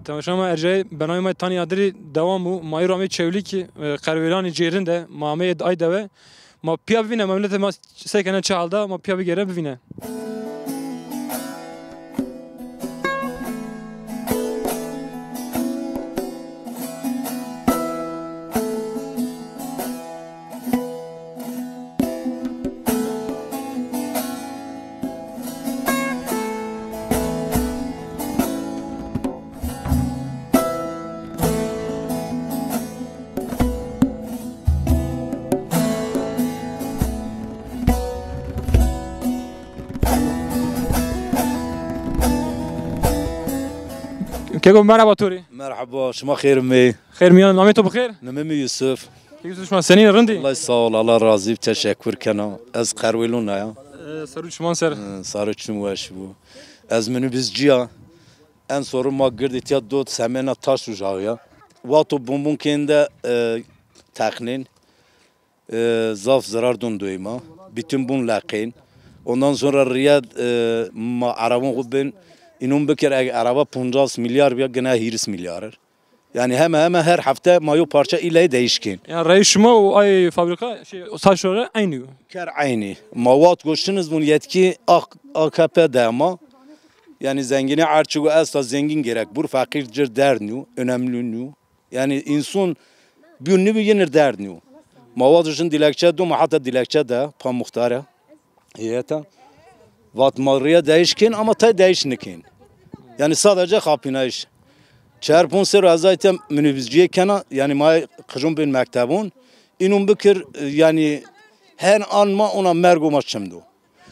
تماشا ما ارجعي بنای ما تانی ادری دوام و مای رامی چولی کی قرویلانی جیرن ده مامه ای دوه ما پیا ببینه مملکت ما سکنه چالدا ما پیا بگیره ببینه كيكو مرحبا توري مرحبا شما خير مي خير ميان نامي بخير نمي يوسف يوسف شما سنين رندي الله يسال الله راضي بتشكر كنا از قرويلونا يا سرو شما سر صار شنو بو از منو بزجيا ان sorun ما girdit ya dot semena taş ucağı ya vato bombon kende teknin zaf zarar donduyma bütün bun lakin ondan sonra Riyad ma arabın kubben inun bekir araba 50 milyar ya gene 20 milyar yani hemen her hafta mayo parça ile değişkin yani reis şuma o ay fabrika şey saçları aynı ker aynı mavat goştunuz bun yetki AKP'de ama yani zengini artık asla zengin gerek bu fakirdir dernu önemli nu yani insan bir ünlü bir yenir dernu mavat için dilekçe do hatta dilekçe de pa muhtara yeta vat mariye değişkin ama tay değişnikin yani sadece kapına iş çarpın ser azaytem minibüsciye kana yani may kızım ben mektebun inun bikir yani her anma ona mergo maçımdı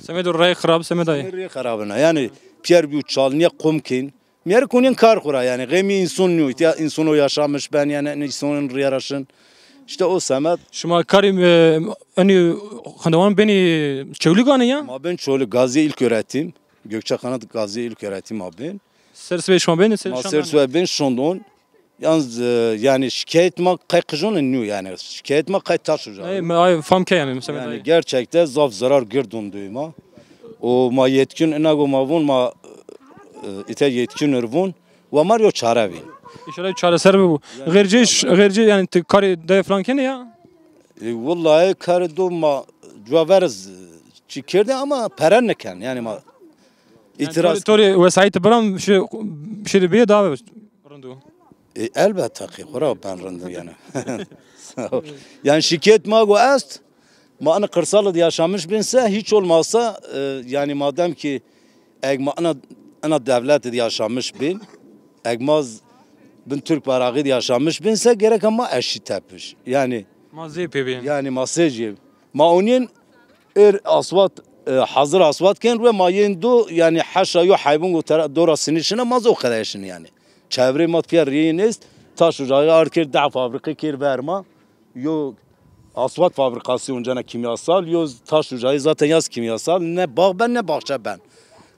semedo ray xarab semedayı ray xarabına yani Pierre bir çalniye komkin mer konin kar kura yani gemi insonu ya insonu yaşamış ben yani insanın riyaraşın işte o semet şuma karim hani handavan beni çevligane ya ma ben çolu Gazi İlköğretim Gökçekhan'a Gazi İlköğretim abi Sersve şuma beni Sersve ben şondon yalnız yani şikayet ma kaykıcının nü yani şikayet ma kay taşıcı ay famke yani yani gerçekte zaf zarar girdun duyma o ma yetkin inago mavun ma ite yetkin ervun ve Mario çarevi İnşallah çareser bu gırcı yani kari de franken ya vallahi kari do ma cevaberiz çikirdi ama peren neken yani ma itiraz tori vesayet bram şey bir daha randu elbette ki kura ben randu yani yani şikayet ma go est ma ana kırsalda yaşamış binse hiç olmazsa yani madem ki egma ana devlet yaşamış bin egmaz bin Türk bayrağı yaşamış binse gerek ama eşit tepiş yani mazı pebi yani masajı ma onun asvat hazır asvat ken ve mayen do yani haşa yo hayvan o dora sinişine mazo kadar yani çevre mat piyeriniz taş ucağı arker da fabrika kir verma yo asfalt fabrikası öncene kimyasal yo taş ucağı zaten yaz kimyasal ne bağ ben ne bahçe ben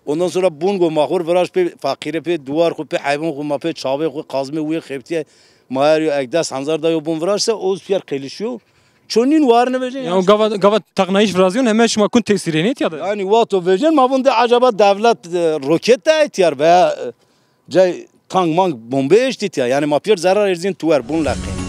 ondan sonra bungo mahur viraj pe fakire pe duvar ko pe hayvan ko ma pe çave ko kazme uye kheptiye maher yo ekdas hanzar da yo bun virajsa o piyer qilişiyor çonin varını verecek yani gava taknayış vrazyon hemen şuma kun teksirenit ya da yani vato verecek ma bunda acaba devlet roket de ihtiyar veya cay tank mank bomba eşit ya yani ma piyer zarar erzin tuver bun lakin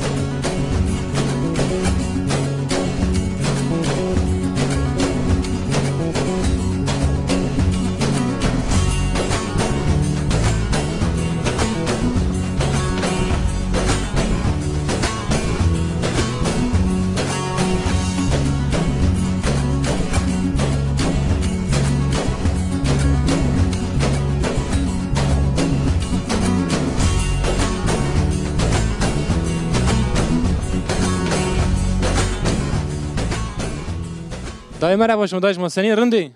داي مرحبا شما دايش ما سنين رندي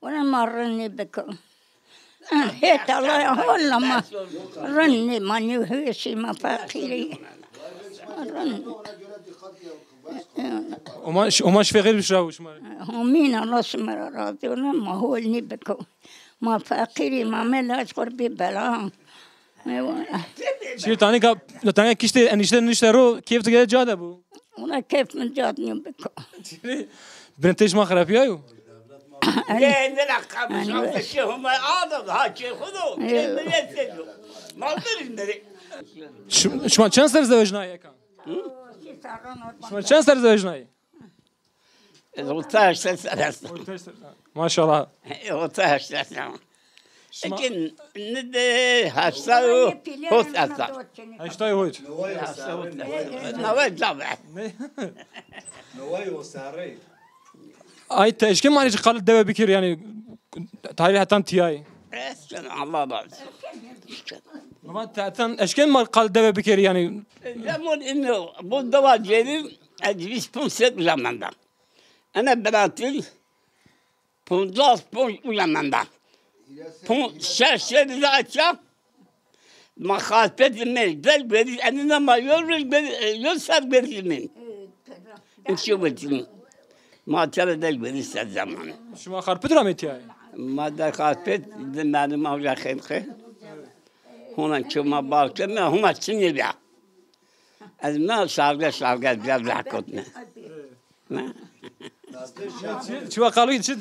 وانا ما رني بكم هيت الله والله ما رني ما نيوهيشي ما فاقيري رني وما شفيغير بشراو شما همين الله شمر راضي وانا ما هو اللي بكم ما فاقيري ما ملاش قربي بلا شير تاني كيشتي انيشتي نشترو كيف تجي جاده بو وانا كيف من جادني بكم بنتيش ما خرابيايو Kendine kapışan şehuma aldım haçı kudu. Kendine seviyor. Malların dedi. شما چند سال ازدواج نهایی کن؟ شما چند سال ازدواج نهایی؟ 13 sene. ماشاءالله 13 sene. Lakin ne de hasta o hoş hasta. هشتای هویت Ne tabii. نوای و سری ای تشکیل معنی چه قال دو بکر یعنی تاریخ حتم تیای Eskiden Allah razı. ما حتم اشکال ما قال دو بکر یعنی Zaman inne bu dava gelin eclis punset uyanmandan. Ana beratil punjas pun uyanmandan. Pun şerşeri açacağım. Mahafet mecbel beri enine ma yol ser berimin. İçivetin. Matere del beri ser zaman. شما خرپت را میتیای Ma da kahpet benim avca xelqi. Hona çuma balkı mı huma çinye ya. Az ma şarga biraz lakot ne. چی قالو چی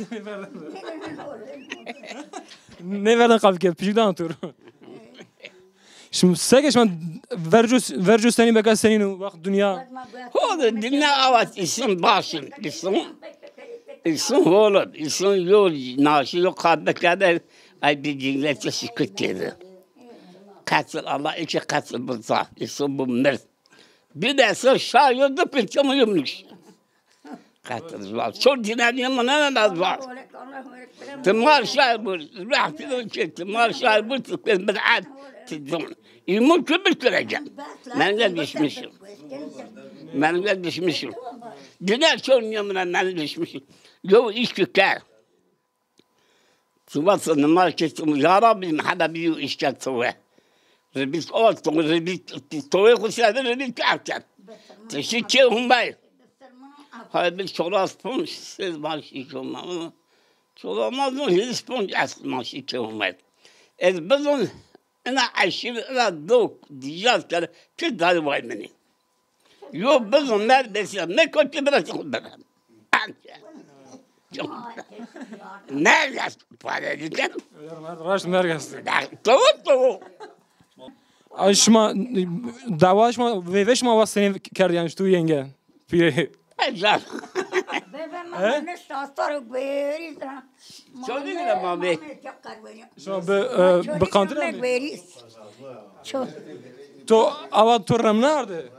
نه وردن قال که پیش دان تور شما سگش من ورجو سنی بگه سنی نو وقت دنیا Hoda dinle avat isim başım. İsim olur. İsim yol. Naşı yok kadar ay bir dinlete şükür dedi. Katıl Allah iki katıl bulsa. İsim bu mert. Bir de sır şahiyonda pinçamı yummuş. Katıl var. Çok dinlediğim bana ne var. Tımar şahı bu. Rahatlı ki tımar şahı bu. Ben bed'at tizdun. İmam kübür kıracağım. Ben de düşmüşüm. Ben de düşmüşüm. Dinler çoğunluğumuna ben düşmüşüm. Yo iş kükler. Sıvasını marketim. Ya Rabbi hada bir işgal soğuk. Rebis olsun. Rebis soğuk kuşadı. Rebis kârken. Teşekkür humbay. Hayır bir çoğraz punç. Siz marşik olmaz. Çoğramaz mı? Hiç punç asıl marşik humbay. Bizon أنا عايشين أنا دوك ديجاز كذا كل هذا وايد مني يو بزن مال بس ما كنت برا تاخذ برا نرجس فاضي جدا راش نرگس تو شما دعواش ما ویش ما واسه کرد یعنی تو ینگه پیره أجل شو دينا مامي شما به کانتر تو اول تو رم نرده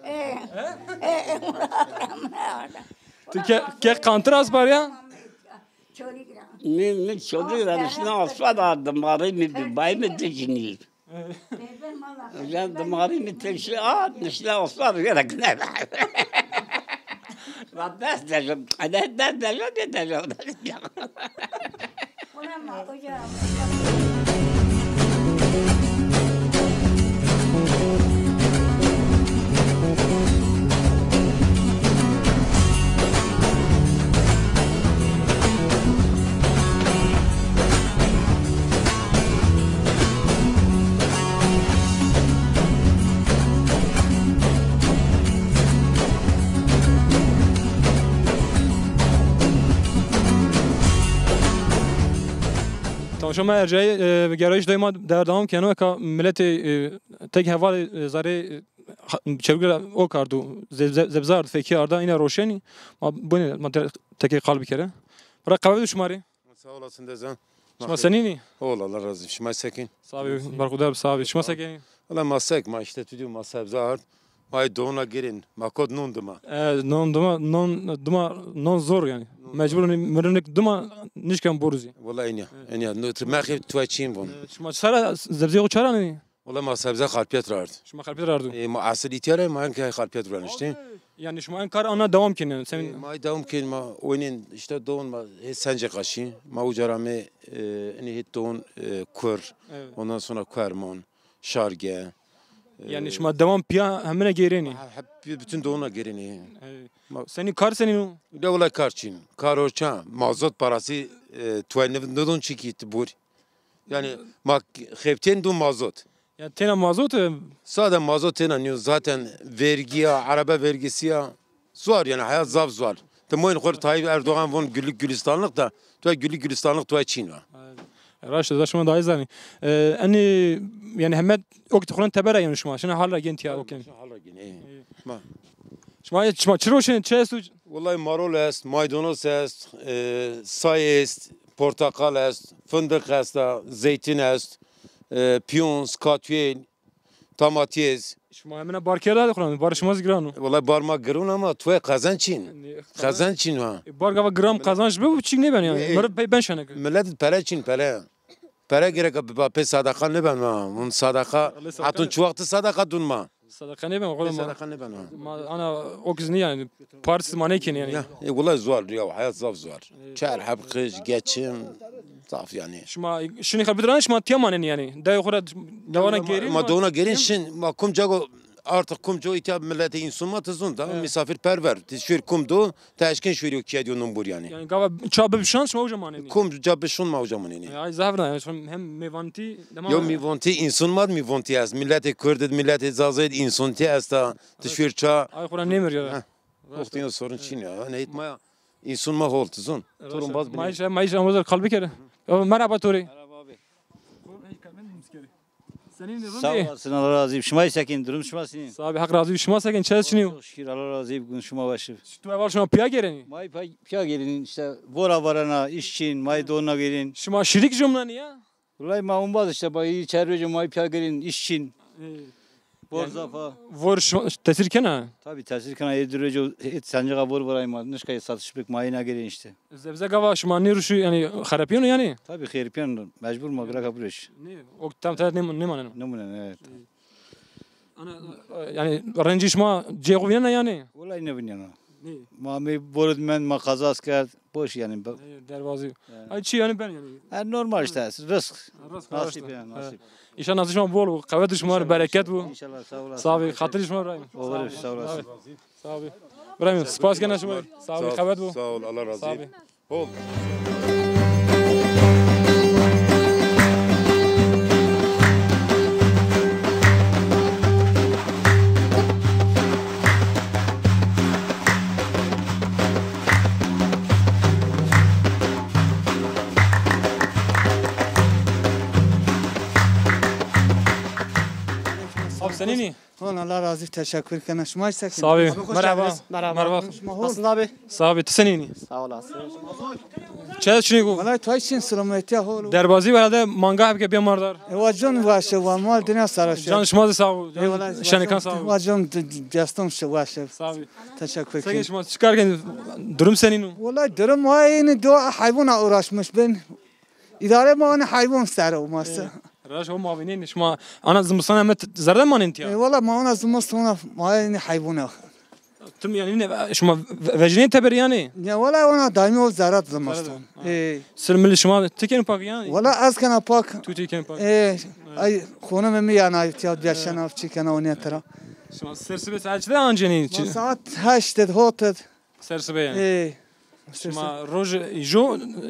تو که کانتر از بریا من شو دينا نحن أصفاد دماري من دبي من تجني جان دماري من تشيء نحن أصفاد غير كناب Rabbas dedim. Ne dedim. شما ارجای گرایش دایم در دوام کنه که ملت تک حوال زاره چبگر او کردو زبزار فکی آردا این روشنی ما بونه ما تکی قلب کرده برای قبل شماری sağ olasın Dezen. شما سنینی Ol Allah razı olsun. Şma sekin. صاحب برخوردار صاحب شما سکنی Valla masek ma işte tüdü ma sebzar. Ma doğuna girin. Ma kod nundu ma. نون زور yani mecbur مرنك دما نشكم بورزي Valla enya. Enya. Ma khib tuaçin bun. شما سر زبزی او چرا نی Valla ma sebze kalpiyat rart. شما خرپی راردو Ma asıl ihtiyare ma hangi kalpiyat ranıştı. yani شما این کار آنها دوام کنین سمین Ma devam ki ma oyunun işte doğun ma sence kaşı. Ma ucarame eni hit doğun kur. Ondan sonra kurman. Şarge. yani شما دوام پیا همه گیرینی Hep bütün doğuna girini. سنی کار سنی نو Ne olay karçın? Karorça. Mazot parası tuvalet nodun çikit bur. Yani mak hepten du mazot. yani تینا مازوت Sadece mazot tena zaten vergiye, araba vergisi ya zor yani hayat zor. Temoyun kor Tayyip Erdoğan von güllük gülistanlık da تو گلی گلستانlık تو چین و راش داشت شما دایز زنی انی یعنی همه وقت خورن تبره یعنی شما شنو حالا گنتی اوکی ما شما چی روشن چه است والله marul است maydanoz است say است portakal است fındık است zeytin است piyons katüel domates شما همه بارکر داد خورن بار شما زگرانو والله barma gırın ama tu kazan çin kazan çin ha بار گاوا گرام کازانش به چی نه بنی مر ben şana millet para çin para gerek pe sadaka ne ben ha onun sadaka hatun çoğaktı sadaka dunma صدقه نه بنم sadaka ne ben ha ما انا اوكزني يعني بارس مانيكين يعني والله زوار ya hayat zaf zor çar habkış geçim zaf yani شما شنو خل بدران شما تيمان يعني ده خورا دوانا گيري ما دونا gelin şin ma kum jago artık kumcu itiyab milleti insuma tızun da misafirperver tişir kumdu teşkin şuriyo ki ediyor bur yani يعني gava çabı bir şans mı hocam hani kumcu cabışun ma hocam yani ya zahra yani hem mevanti yo mi vonti insun mad mi vonti az milleti kurd milleti zazid insun ti asta tişir ça ay khura nemir ya Oxtiyan sorun çin ya ne itmaya insun ma hol tızun turun baz maisha amazar kalbi kere merhaba tori Sağ olasın Allah razı olsun. Şuma sakin durum şuma senin. Sabi hak razı şuma sakin çes çiniyo Çok şükür Allah razı olsun şuma başı. tu eval şuma piya gereni May piya gelin işte vora varana işçin may dona gelin. şuma şirik cümleni ya Vallahi ma umbaz işte bay çervece may piya gelin işçin. Borzafa. vor şuma tesir kena Tabi tesir kana yedirece et sancağa vur varayım var. Nışkayı satışlık mayına gelin işte. zebze gava şuma ne ruşu yani xarapiyonu yani Tabi xeripiyan mecbur magra kabul eş. ne o tam ter ne manen Numunen evet. ana yani renci şuma ceğuviyana yani Vallahi ne bileyim ya. ne Ma mi borud men ma kazas kard boş yani. dervazı ay çi yani ben yani Yani normal işte rızk. Nasip yani nasip. İnşallah şuma bol kuvvet şuma bereket bu İnşallah sağ olasın. Sabi hatır şuma İbrahim Olur sağ olasın. Sabi İbrahim spas gene şuma sabi kuvvet bu sağ ol Allah razı sabi olsun Abi senini Hon Allah razı olsun. Teşekkür ederim. Şuma sakin. Sabi merhaba merhaba Nasılsın abi? Sabi senini Sağ olasın. çes çini bu Vallahi tu için selameti hol. dervazı ve herhalde manga hep bir mardar Vajon vaşı ve mal dünya sarışı. can şuma da sağ ol şenikan sağ ol Vajon destum şu vaşı. Sabi Teşekkür sen ederim. şuma çıkarken durum senin Vallahi durum aynı doğa hayvana uğraşmış ben. İdare mani hayvan sarı olması. راش هم معاونين شما انا زمستان هم زرده مان انت Vallahi ma ona zımastona aynı hayvana. تم يعني شما وجنين تبر يعني Ya vallahi ona daimi o zarat zımaston. سلم اللي شما تكن باك يعني Vallahi az kana pak. تو تكن باك Ay konum mi yana ihtiyat yaşan av çıkan o ne tara. شما سرسبه ساعت ده انجني Saat 8 hotet. سرسبه يعني شما روج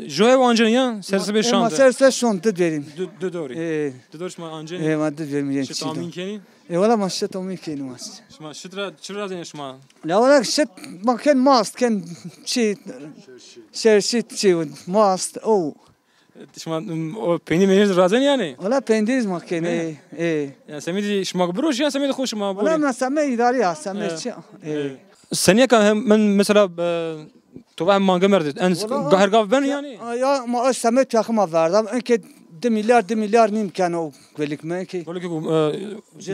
جو انجني يا سرسبه Ma شاند serse şon de verim. دو دوري دو دورش ما انجني Ma de verim شتا مين yençi. كاني Valla ma şet o mi keni mas. شما شترا شرا زين شما La valla şet ma ken mast ken çi şerşit çi mast o. شما بيني مينير رازن يعني Valla pendiz ma ken يعني سميدي شما بروش يعني سميدي خوش ما Valla بوري ma same idari ya same çi. سنيه كان من مثلا توبه مانجا مرد ان قهر قاف بن يعني Ya ma same takıma verdim. Enke 2 milyar nim kan o velik me ki. بقول لك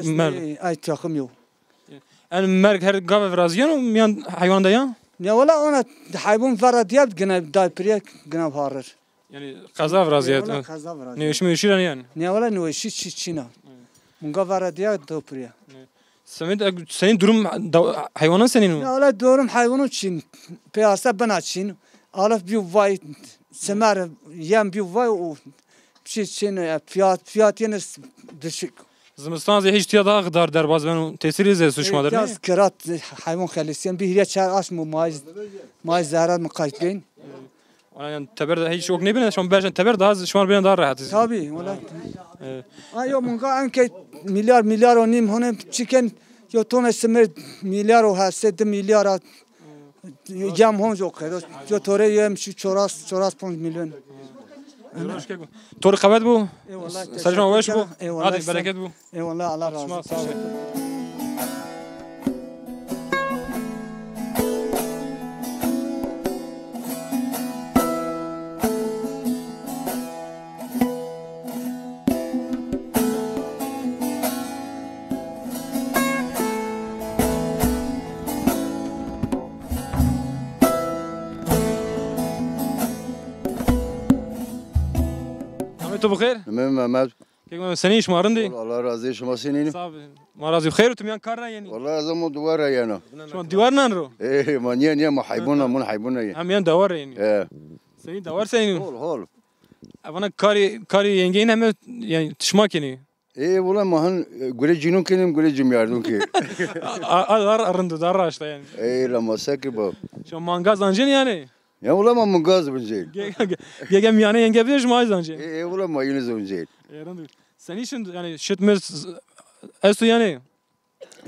مر Ay takım yok. انا مرق هر قاف فرازيان وميان حيوان ده Ya valla ona hayvan var diye gene da priye gene varır. يعني قزا فرازيات Valla kaza var. نيش ميشيران يعني Ne valla ne o şi çina. Munga var diye da priye. سميد سنين دروم حيوانات سنين Ya valla doğrum hayvanı için piyasa ben açın. Alaf bir vay semer yem bir vay o şey için fiyat yine düşük. زمستان زي هيش تيا داغ دار درباز بنو تسيري زي سوش مادر Yaz kırat hayvan kalesiyen bir hiriye çağır açma maiz zarar mı kaçtın? انا يعني تبر هيش شوك نبي شلون باش تبر داز شمار بين دار راحت Tabii valla. Ayo munga anke milyar o nim hone chicken yo tone semer milyar o hasse de milyar Cam هم جو خیلی جو توره یم شو چوراس 5 میلیون طور قبض بو ای والله سرشان وش بو ای والله هذه برکت بو ای والله الله شما راضی سلام تو بخیر من محمد که سنی شمارندی الله راضی شما سینین صاحب ما راضی بخیر و تو میان کار نه یعنی والله از ما دواره یانا شما دیوار نن رو ايه ما نیا ما حیبونا من حیبونا همیان دوار یعنی ايه سنی دوار سنی هول اونا کاری ینگه این همه یعنی تشما کنی ايه والله ما هن گوره جنون کنیم گوره جمیاردون کی دار ارندو دار راشته یعنی ايه لما ساكي با شما مانگاز انجن یعنی يا والله ما منقاز بنزين گه میانه ینگه بیش ما انجن ايه والله ما ينز بنزين سنیشن یعنی شت مز استو یعنی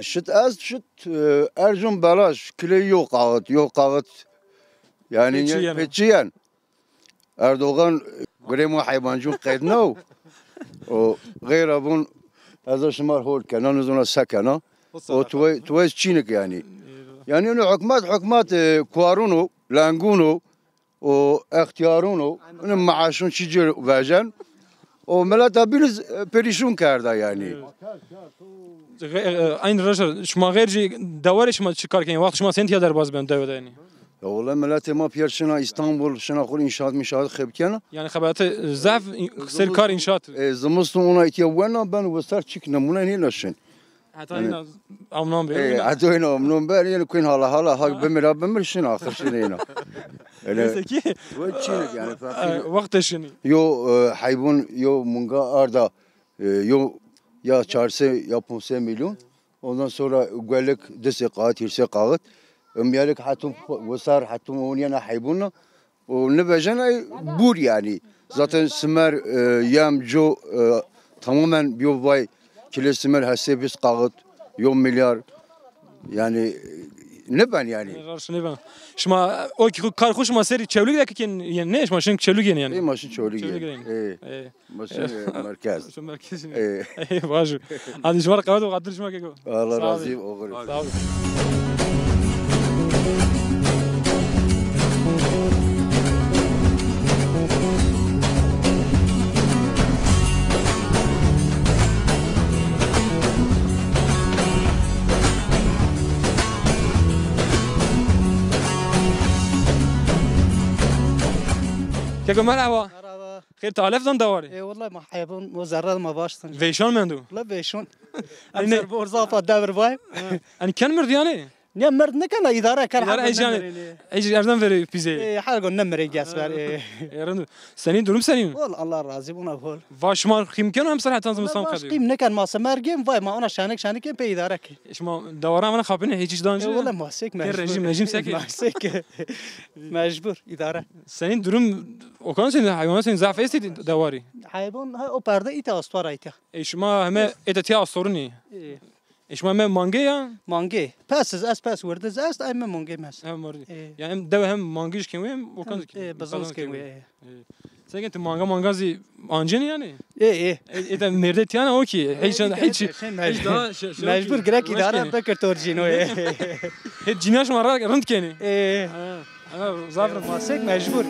شت از شت ارجون بلاش كلي يو قاغت يعني Peçiyen. بيتشيان اردوغان گوره ما حيوانجون قيدنا وغير ابون هذا شمار هول كان نزونا سكنه وتويز تشينك يعني انه حكمات كوارونو لانجونو واختيارونو انه معاشون شجر واجن وملاتا بيلز بريشون كاردا يعني این رجل شما غیر جی دواره شما چیکار کنین وقت شما سنتیا در باز بند دوره یعنی والله ملاتا ما بيرشنا اسطنبول شنا خول انشاءات خبكنا yani خبرات ضعف سر کار انشاءات زمستون اونا يتيوانا بان وستار تشيك نمونا هنا حتی اینا امنان ايه بیرون عدو هنا منون بار يعني كوين هلا هاك بمر شنو اخر شنو هنا کی وتشينك يعني وقتش یعنی Yo hayvan yo munga arda yo ya çarşı ya 5 milyon. Ondan sonra güellik dese kağıt hirse kağıt. Ömyelik hatum vasar hatum oynayana hayvanla. O ne bejana bur yani. Zaten simer yam jo tamamen bir vay kile simer hasebis kağıt yo milyar yani ne ben yani. شما او کی کار خوش ما سری چولوگ دک کن یعنی نه شما شن چولوگ İyi یعنی maşın çoğulu Çoğulu yani. gelin. Maşın merkez. شو مرکز İyi. واجو هذه شمار قواد وقدر شما كيكو Allah razı olsun. صعب كيكو مرحبا مرحبا خير تعالف دم دواري اي والله ما حيبون مزرد ما باشتن فيشون مندو لا بيشون أنا- امسر بورزافا دبر باي انا كان مرد يعني نيا مرد نكنا اداره كان اداره ايش يعني ايش ارزان فري بيزي اي حلقه نمر جاسبر يرندو سنين دروم سنين والله الله راضي بونا بقول واش ما خيم كانوا هم صراحه تنظم مستان باش قديم قيم نكن ما سمر جيم باي ما انا شانك بي اداره كي ايش ما دوران انا خابين هيك دانج والله ماسك رجيم ساكن ماسك مجبور اداره سنين دروم وكان سن حيوانات زعف استي دواري حيبون هاي او برده ايتا اسطوره ايتا ايش ما هم اتتيا اسطورني ايش ما مانجيا مانجي بس وردز است اي مانجي مس هم مرضي يعني دو هم مانجيش كيم وكان بزنس كي ساكن انت مانجازي انجن يعني اي اذا مردت يعني اوكي هيك مجبور جراك اداره بكر تورجينو هيك جيناش مره رند كاني ايه انا زافر ماسك مجبور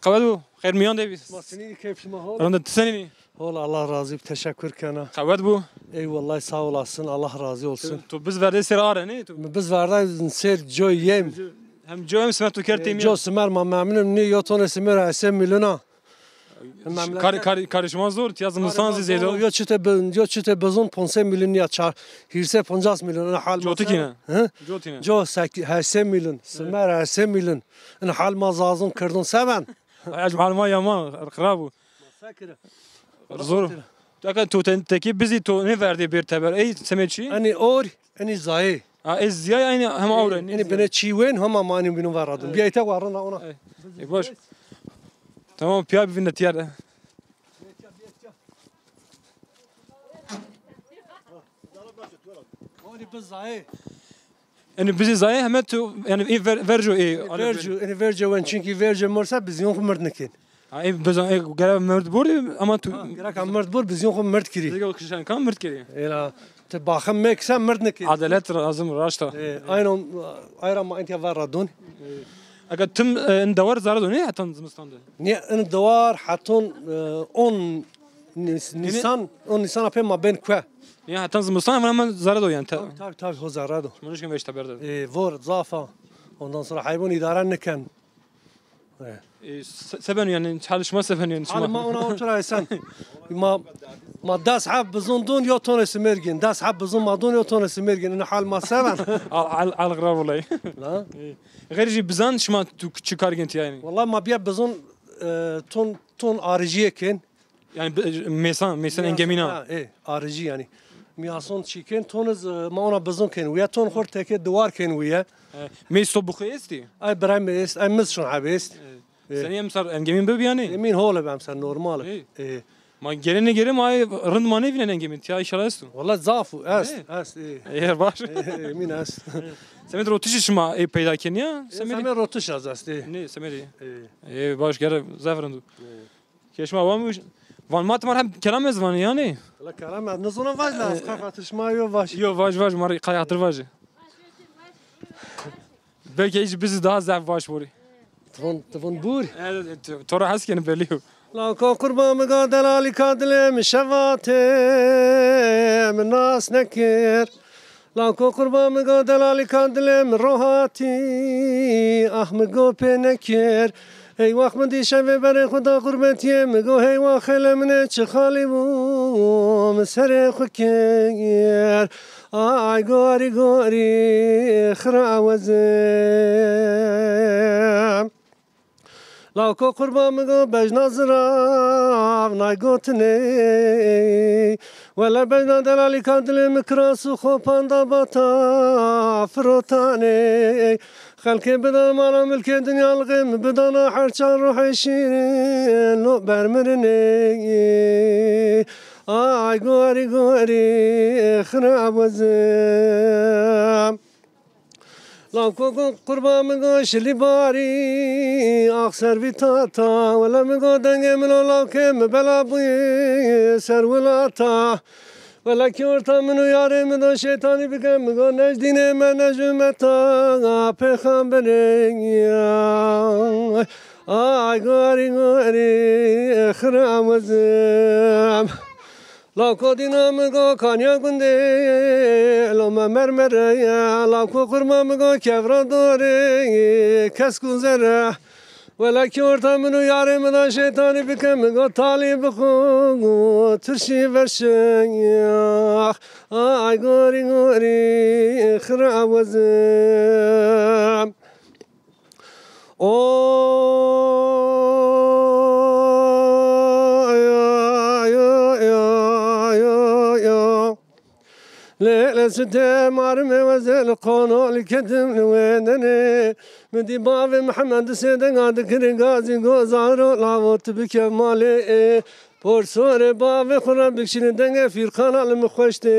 قبل خير ميان ديفيس Masini keyif şuma hol. رند تسنيني Hol Allah razı olsun. Teşekkür kana. قبل بو Eyvallah sağ olasın. Allah razı olsun. تو بز ورده سراره ني تو Biz vardan ser jo yem. هم جو هم سمعتو كرتي Jo smer ma memnunum ni yoton esmer 8 milyona. Karışma zor. Tiyazımızdan ziyade. یا چته بزن 500 میلیون یا 4 هیرسه 50 میلیون حال جوتینه. جوتینه. جو 8 میلیون سمر 8 میلیون این حال ما زازم کردن سبن اجمع ما یا ما خرابو. زور. تو تکی بیزی تو نه وردی بیر تبر ای سمچی؟ انی اور انی زای از زیای اینی هم اوره. انی بنه چی وین هم مانی بینو وردم بیایته وردن اونا. باش. Tamam piya bir net yerde. Yani bizi zayıf hemen tu yani verjo verjo wen çünkü verjo morsa biz yok mert nekin. Ay bizan gel mert bur ama tu gerek mert bur biz yok mert kiri. Diyor kişen kan mert kiri. Ela te bakım meksa mert nekin. Adalet lazım raşta. Aynen ayran ma inti varadun. Aga tüm endawar zarado ne hatan zımstanda? Ne endawar hatun 10 Nisan apem ma ben kwa. Ya hatan zımstan hemen zarado yani. Tabii ho zarado. Mınış gün beş taberde. Vor zafa. Ondan sonra hayvan idare nekan. Seben yani çalışma seben yani. Ama ona otura sen. ما داس حب بزندون يا تونس مرجن داس حب بزن مادون يا تونس مرجن إنه حال ما سبن على الغراب والله لا غير جي بزن شما تشكار جنت يعني والله ما بيا بزن تون آرجية كين يعني ميسان انجمينا ايه آرجي يعني مياسون شيكين تونز ما أنا بزن كين ويا تون خورت هيك دوار كين ويا ميستو بخيستي أي براي ميست أي مزشون عبيست سنية مسار انجمين بب يعني يمين هوله بمسر نورمال ايه ما gelene göre ma randmanı evine engemin ya inşallah estu. Vallahi zafu est Eğer baş. Min est. Semet rotiş şma peyda kenya. Semet rotiş az est. Ne semeri. Baş gere zaferandu. Keşma var mı? Van mat mar hem kelam ezvan yani. La kelam ne zona vaj la kakatış ma yo vaj. Yo vaj mar kayatır vaj. Belki hiç bizi daha zaf vaj buri. Tvon bur. Tora hasken beliyor. لاکو قربان مگا دلالی کادله مشواته من ناس نکر لاکو قربان مگا دلالی کادله من روحاتی آه مگو پی نکر ای وقت من دیشه بره خدا قربتیه مگو هی واخل منه چه خالی بو مسر خوکر آی گاری گاری خراوزم لاکو قربان مگو بجنا زراف نایگوتنی ولی بجنا دلالی کادلی مکراس و خوپان داباتا فروتانی خلقی بدان مالا ملک دنیا الغیم بدان حرچان روحی شیرین لو برمرنی آی گوری گوری خراب وزم لاکو قربان مگو شلی باری آخسر بی تاتا ولی مگو دنگه منو لاکه مبلا بوی سر ولاتا ولی که ارتا منو یاره مدو شیطانی بگم مگو نجدینه من نجومتا پیخم بنگی آی گوری گوری خرام وزم لاکو دینا مگو کانیا گنده لما مرمره لاکو قرما مگو کفرا دوره کس گذره ولکی ارتا منو یاره مدا شیطانی بکن مگو تالی بخو ترشی برشن آی گوری گوری خراب وزم ليلة ستة مارمي وزل قانون الكتم لوينني مدي بابي محمد سيدنا قاد كريغازي غوزارو لاوت بكمالي بورسور بابي خرب بكشين دنگه في القناة المخوشتي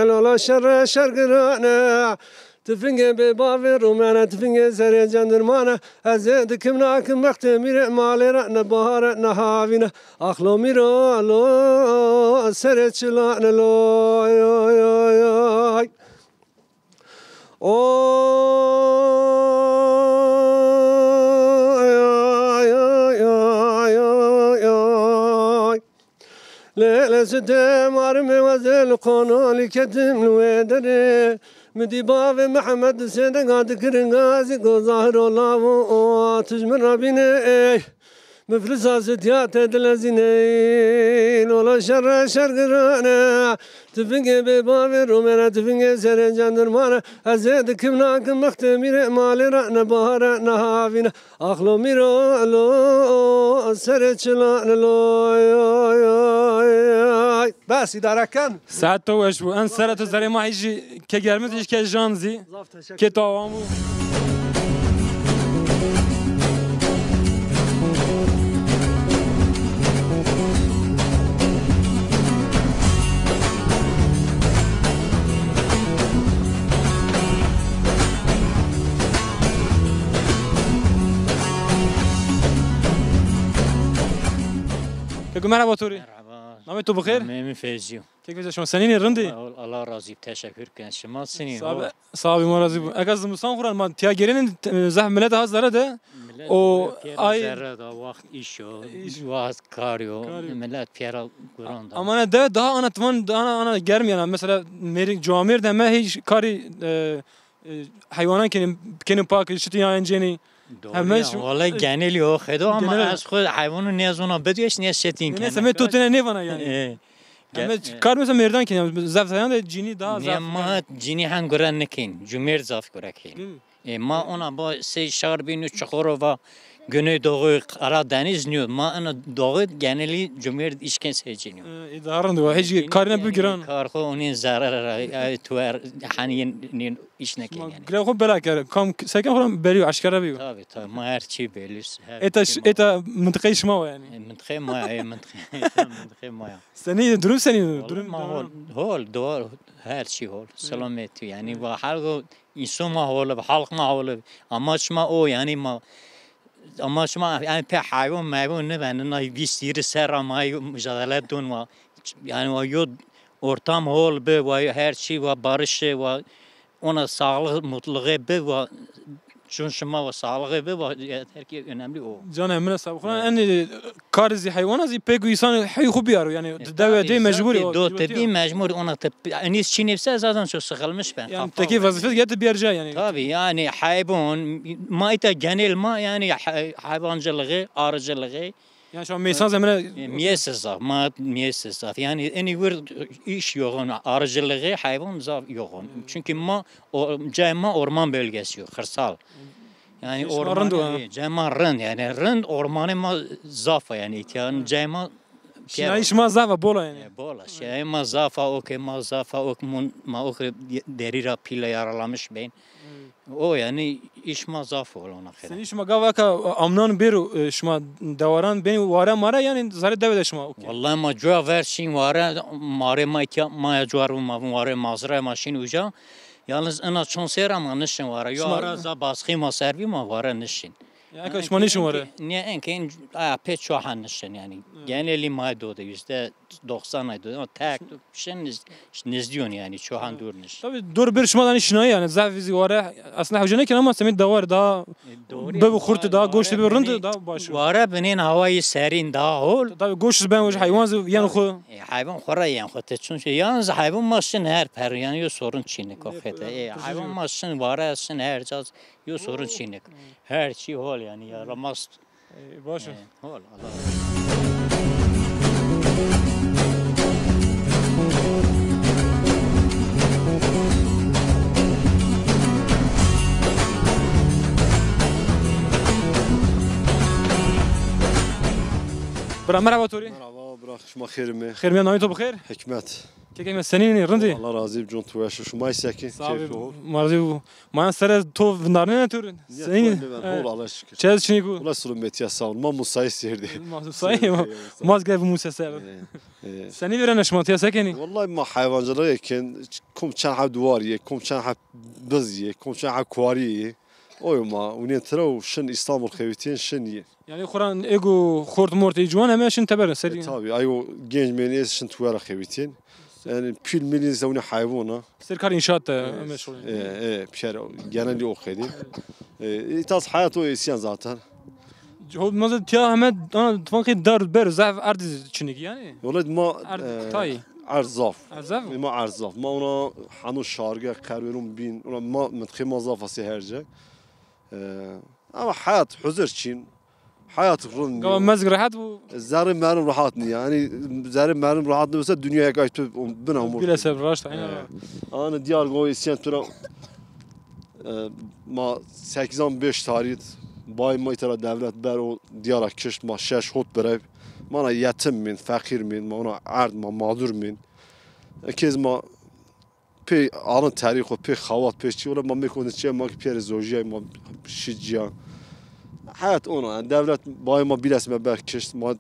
لولا شر قرانا تفنگه ببابي رومانا تفنگه سري جندرمانا ازيد كمناكم مختمير مالي رأنا بهارتنا هاوينا اخلو ميرو لو سري چلانا لو ليلة ستة مارمي وزل قانون كتم الويدري مدي بابي محمد سيدنا قاد كرنغازي قو ظاهر الله تجمر ربيني مفلس ستيات الذين ولا شر شرقنا تفنق ببابي رومنا تفنق سرنجان درمانا أزيد كمناك مختمير مالي رأنا بهارنا هافينا أخلو ميرو لو سرچلان لو بس إدارة كان ساعت تو اش بو ان سرت زری ما هیچ که گرمت هیچ که جانزی که تاوام بو كيكو مرحبا توري مرحبا نامي تو بخير؟ من فيزيو كيف شما سنين رندي؟ الله راضي تشكر كان شما سنين صعب ما راضي اكاز مسان خوران ما تيا جيرين زح ملت ها زره ده او اي زره ده وقت ايشو وقت كاريو ملت بيرا قران ده اما انا ده انا تمن انا گرم يعني مثلا ميري جوامير ده ما هيش كاري حيوانات كانوا باك شتي انجيني همش والله جانيلي هو خدو اما از خود حیوانو نیازونا بدیش نیاز شتین کنه سمه تو تنه نیوانا يعني همه کار مثلا مردان کنه زفتیان ده جینی دا زفت ما جینی هن گرن نکین جمیر زاف گره کین ما اونا با سه شهر بینو چخورو و güney doğu Karadeniz niyor. Ma ana doğu geneli cumhuriyet işken seyirciniyor. İdarın da hiç karına bir giran. Karko onun zararı tuver hani iş ne yani. Grevko belak kam sekin falan beriyor aşkara biliyor. Tabii ma her şey belir. Eta منطقه شما yani. منطقه ما منطقه ما. Seni durum ma hol doğal her şey hol. Selamet yani ve halk insan ma hol halk ma hol amaç ma o yani ma ama şuma yani pe hayvan mayvan ne ben ne bir sürü sermaye mücadele dön var yani o yod ortam hol be ve her şey ve barış ve ona sağlık mutluluğu be ve şuma ve sağlığı be ve herkes önemli o. Can emre sabıkran en karzi hayvan zı pek insan hay khubiyar yani devede mecburi o. Do tabii mecbur ona tabii Çin nefse zaten çok sıkılmış ben. Yani teki vazife geldi bir yerce yani. Tabii yani hayvan ma ita genel ma yani hayvancılığı arıcılığı yani şu an mesan zemine miyesiz ma miyesiz yani en bir iş yoğun arıcılığı hayvan yoğun çünkü ma cema orman bölgesi yok kırsal yani orman cema rın yani rın ormanı ma zafa yani yani cema yani iş ma zafa bola yani bola şey ma zafa o ke ma zafa o ma o derira pila yaralamış ben o yani iş ma zafa olana kadar sen iş ma gavaka amnan beru şma davaran beni vara mara yani zare devede şma vallahi ma jua versin vara mare ma ya ma juar ma vara mazra maşin uca yalnız ana çonsera ma nişin vara yo ara za baskı ma servi ma vara nişin yani kaç ma nişin vara ne enken pek çok han nişin yani geneli ma do da %90 aydı ama tek şen nizdiyon yani çok han dur niş tabii dur bir şmadan işine yani zafizi vara aslında hocane ki ama semin davar da bu kurtu da goştu bir rınd da başı vara benim havayı serin da hol tabii goştu ben hayvan yani xo hayvan xora yani xo çünkü yalnız hayvan maşın her per yani yo sorun çinik kafede hayvan maşın vara sen her caz yo sorun çinik her şey hol yani yaramaz başı hol Allah برا مرحبا توري مرحبا براخ شما خير مي خير مي نايتو بخير حكمت كيف سنين رندي الله راضي بجون توش شما يسكن كيف مرضي ما سر تو نارنا تور سنين هول الله شكر چاز شنيكو والله سلامت يا ساون ما مساي سيردي صحيح ما قال موسى سر سنين ورنا شمات يا سكني والله ما حيوانجılığı كان كم كان حب دواريه كم كان حب بزيه كم كان حب كواريه oyma ونين ترى شن İstanbul خيوتين شن yani Kur'an ego khort morti juan hemen şin taber seri tabii ayo genç meniz şin tuara خيوتين yani pil milin zavni hayvana serkar inşaat meşgul بشارع geneli o khedi tas hayat o isyan zaten هو مازال تيا همه أنا تفكر دار بير زعف أرض شنيك يعني ولد ما تاي عرزاف عرزاف ما عرزاف ما أنا حنو شارجة قررهم بين ما متخيل مزاف سهرجة أما حياة حزر شين Hayat rın. Gama mezg rahat bu. Zarım benim rahat niye? Yani zarım benim rahat neyse dünyaya kaçtı bina umur. Bile sev raşta. Aynen. Anı diyar go isyan tura ma 85 tarih bay ma itara devlet ber o diyara kişt ma 6 hot berev mana yetim min fakir min mana ard ma mağdur min kez ma pe alın tarih o pe xavat pe çi ola ma mekon çe ma pe zojiye ma şicia hayat ona yani devlet bay ma bilasme ber kişt ma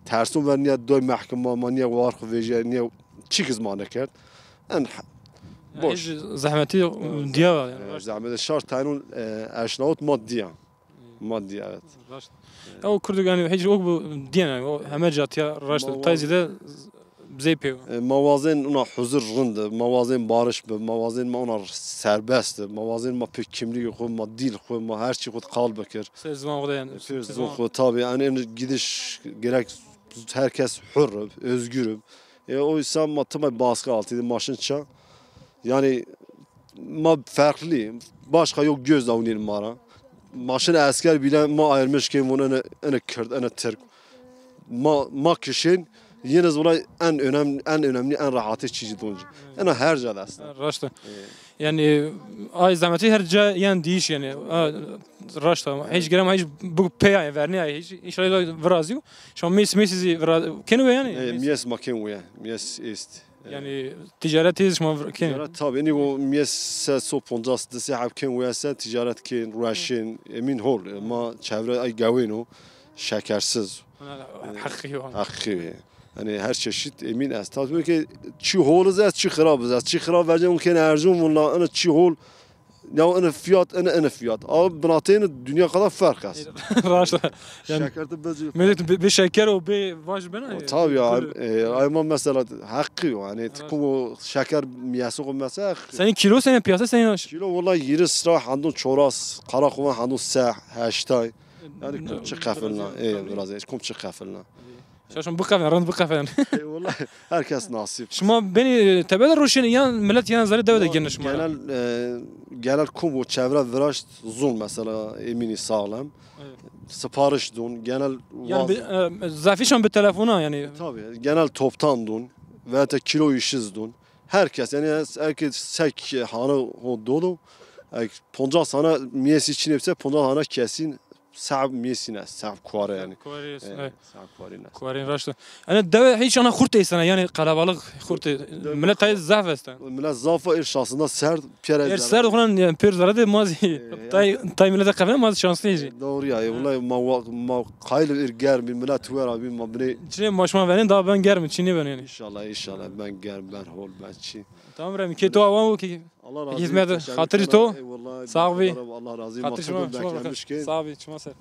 tersun ver niye doy mahkeme ma niye var veje niye çikiz ma nekert en boş. Zahmeti diye var yani. Zahmet şart tanun aşnaut maddiya. Maddiya evet. O Kurdugani hiç o bu diyen o hemen jatiya raşta tayzide zeype. Mavazen ona huzur rındı. Mavazen barış be. Mavazen ma ona serbest. Mavazen ma pek kimliği koy ma dil koy ma her şey koy kalb bekir. Sezman orada yani. Sezman tabii yani gidiş gerek herkes hür, özgür. O insan ma tamam baskı altıydı maşın ça. Yani ma farklı. Başka yok göz davranır mara. Maşın asker bile ma ayırmış ki bunu ana Kürt, ana Türk. Ma kişinin yine olay en önemli en rahatı çiğdi donca. Ana her cada aslında. Raşta. Yani ay zahmeti her ca yani değiş yani. Raşta. Hiç girem hiç bu peyaya verni hiç inşallah vrazio. Şu mesizi kenu yani. Mies maken we. Mies ist. Yani ticareti şma ken. Ticaret tabii ni o mies so pondas de sahab ken we ticaret ken raşin emin hol ma çevre ay gavino şekersiz. Hakiki. Yani her çeşit emin است. Tabii ki çi hol az çi xarab az çi xarab verce mümkün ercum valla ana çi hol ya ana fiyat ana fiyat. Abi binateyn dünya kadar fark az. Raşta. Yani şekerde bezci. Millet bir şeker o bir vaş bana. Tabii ya ayman mesela hakkı yani tıkım şeker miyası mesela. Senin kilo senin piyasa senin aş. Kilo vallahi yeri sıra handun çoras karakuma handun sah hashtag. Yani kum çıkafılna. Biraz kum çıkafılna. Şaşım bu kafen rand bu kafen. Vallahi herkes nasip. Şuma beni tebeder roşen yan millet yan zari devede gelmiş. Genel kum o çevre viraş zul mesela emini sağlam. Sipariş dun genel yani zafişan bir telefona yani. Tabii genel toptan dun veya da kilo işiz dun. Herkes yani herkes sek hanı o dolu. Ponca sana miyesi için hepsi ponca hana kesin صعب ميسينا صعب كوارا يعني صعب كوارينا كوارين راشد انا الدواء هيش انا خرطي سنه يعني قلبالغ خرطي ملت هاي الزعف استن ملت زافا ارشاسنا سرد بيرز سرد خلان يعني بير زرده مازي تاي ملت قفنا ماز شانسلي يجي دوري يعني والله ما قايل ارجار من ملت وير ابي ما بني شنو مش ما بنين دا بن جرم شنو بن يعني ان شاء الله بن جرم بن هول بن شي تمام رمي كي تو وان كي الله راضي hizmet خاطر تو صاحبي الله راضي خاطر شما صاحبي شما سر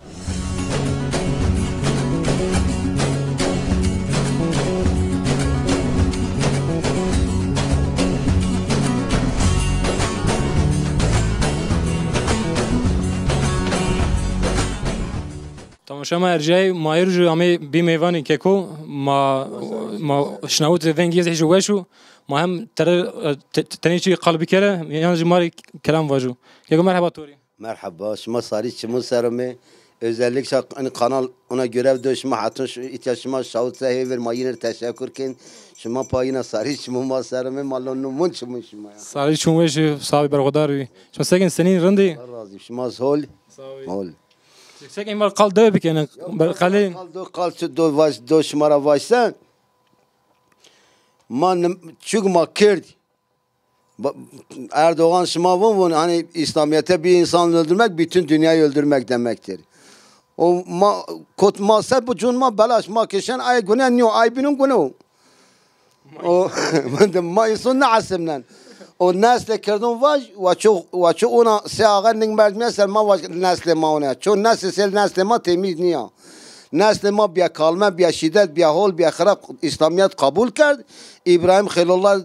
تماشا ما ارجعي ما يرجع عمي بميفاني كيكو ما شناوت فينجيز حجواشو مهم ترى تاني شيء قلبي كله يعني جماري كلام واجو يا مرحبا توري مرحبا شما صاري شما سرمه özellikle hani kanal ona görev döşme hatun ihtiyaçıma şahit sahibi ma yine teşekkür kin şuma payına sarı şuma masarme malonu mun şuma sarı şuma sahibi bergadar şuma sekin senin rindi razı şuma hol hol sekin mal kal dövbik yani kalin kal do vaş do şmara vaşsan man çünkü ma kirdi Erdoğan şımavun hani İslamiyet'e bir insan öldürmek bütün dünyayı öldürmek demektir. O kot masa bu cunma belaş ma keşen ay güne niyo ay binun güne o ma insan ne asimlen o nesle kırdın ve çok ona seağın mesela ma nesle ma ona çok nesle ma temiz niye nesle ma bir kalma bir şiddet bir hol bir xarab İslamiyet kabul kard İbrahim Halilullah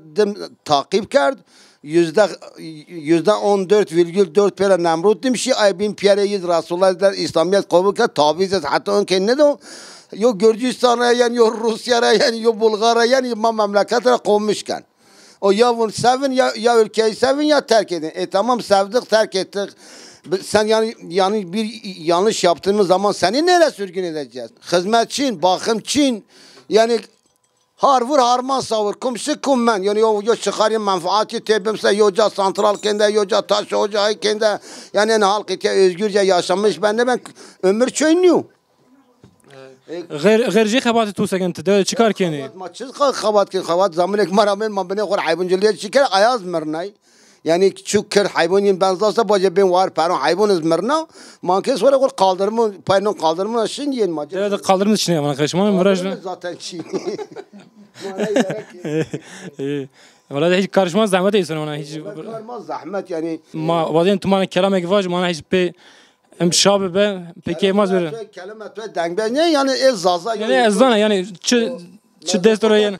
takip kard %14,4 pere Nemrut demişi ay bin piyareyiz Resulullah der İslamiyet kabul kard taviz et hatta on kendine de yok Gürcistan'a yani yok Rusya'ya yani yok Bulgar'a yani ma memleketlere kovmuşken o ya bunu sevin ya ülkeyi sevin ya terk edin tamam sevdik terk ettik Sen yani bir yanlış yaptığımız zaman seni nereye sürgün edeceğiz? Hizmetçin, bakımçin yani har vur harman savur kumşu kummen yani yo çıkarayım menfaati tebimse yoca santral kende yoca taş ocağı kende yani halk özgürce yaşamış ben ömür çöynüyor. غير خبات تو سكنت ده چیکار کنی؟ ما چیز خبات زمانك مرامن ما بني خور حيوان شكل عياز مرناي يعني شكر حيوانين بنزاسا باجي بين وار پرون حيوان مرنا ما كيس ولا قول قالدرمو پاينون قالدرمو شين ين ما ده قالدرمو شنو من خشمان مراج zaten شي ولا هيك كارشمان زحمت يسون انا هيك ما زحمت يعني ما بعدين انتم انا كلامك واج ما هيك بي ام شاب به peki maz böyle kelime dengbe ne yani zaza yani ezana yani çı destore yani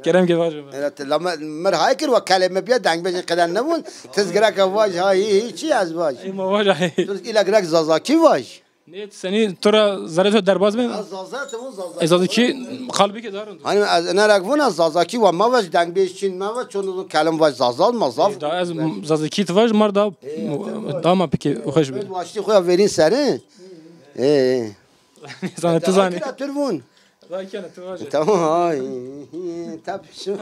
Kerem gibi var. Evet, lama merhaykir ve kelime bir dengbe kadar ne bun tezgara kavaş hay hiç az baş. Ma var hay. İla grek zaza ki vaş. Ne seni tora zaret derbaz mı? Zaza tamam zaza. Ezadaki kalbi ki darın. Hani ne rakvuna zaza ki ve ma vaş dengbe için ma vaş çoğunluğun kelim vaş zaza mazaf. Da az zazaki tvaş mar da dama peki hoş bir. Vaşti koya verin seni. Zanet zani. Turvun. Zaten tvaş. Tamam hay. Tabii şu.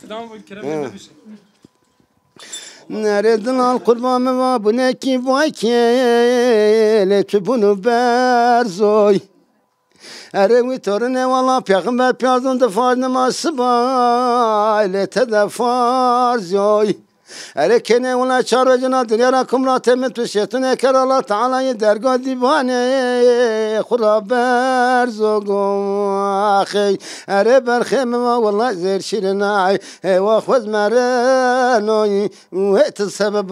Tamam bu Kerem gibi bir şey. Nereden al kurbanı var bu ne ki vay ki le bunu berzoy. Erevi torune valla peygamber piyazın da farz namazı bay le te farz yoy. Erekene valla çarvecina dünyara kumra temet ve şeytun eker Allah Teala'yı dergah divane khura berzogum ahi ere berkheme valla zer şirinay ve khoz maranoy ve tsebab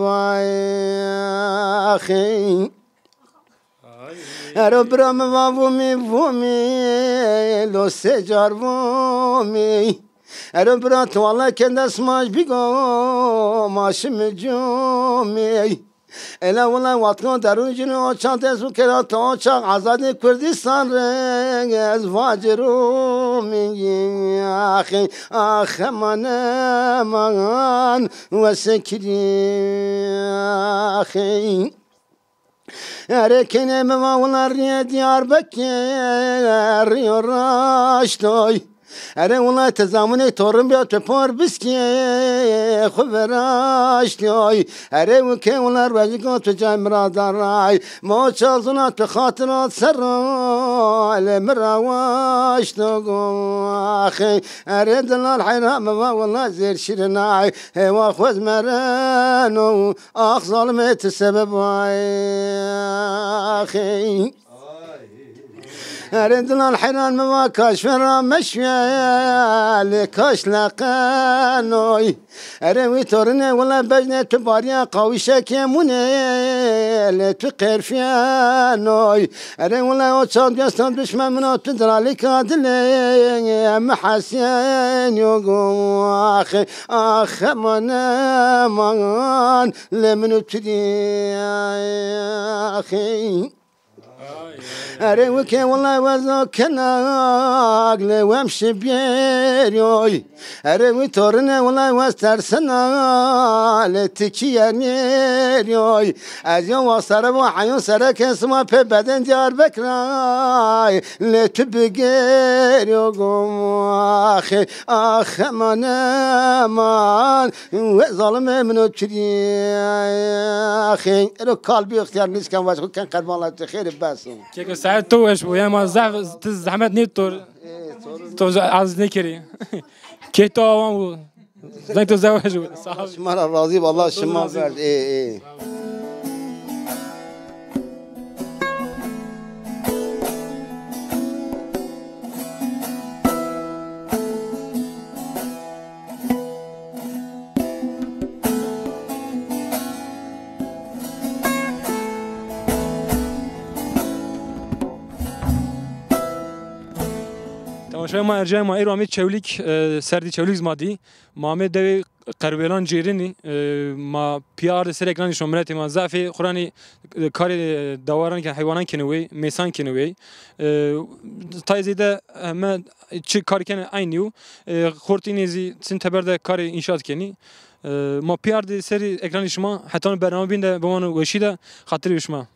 ahi ere bram vumi lo sejar vumi Ero brat valla kendi smaş bigo maşım cumi. Ela valla vatno daruncunu açan tesu kerat açan azadi Kürdistan rengez vacirumi ahi aman aman ve sekri ahi. Erekene mevavlar Diyarbakır yoraştoy. Ere ulan tezamune torun bir tepar biski khuveraş loy ere uke ular vajiko tuca miraday mo çalzuna te khatirat serra mirawaş togo ere dalal hayram va vallahi zer şirinay va khoz marano akh zalmet sebeb ay أردنا الحنان ما كاشفنا مشيال كاش لقانوي أروي تورني ولا بجنة تباريا قوي شكيموني لتقير فيانوي أروي ولا وصاد يستان بشما منو تدرالي كادلي محسين يقوم أخي من لمن ابتدي أخي أروك والله وزكنا أقل وامشي بيريوي أروي تورنا والله واسترسنا لتكيانيريوي أزيو وصار وحيو سرك اسمه ببدن ديار بكراي لتبقيريو أخي من وظلم منو تري أخي رو قلبي اختيار نيس كان واجه كان قلب الله تخير بس كيك ساعات توش ويا ما زحمت نيت تو عايز نكري كي تو زين تزوج صاحب مرة راضي والله شما فرد ايه تماشای ما ارجاع ما ایرانی چولیک سردی چولیک زمادی مامه دوی قربلان جیرینی ما پیار سر اکرانی شمرتی ما ضعفی خورانی کار دواران که حیوانان کنوی میسان کنوی تایزیده ما چی کاری کنه اینیو خورتی نیزی سن تبرده کار انشاء کنی ما پیار دی سری اکران شما حتی برنامه بینده به من وشیده خاطر شما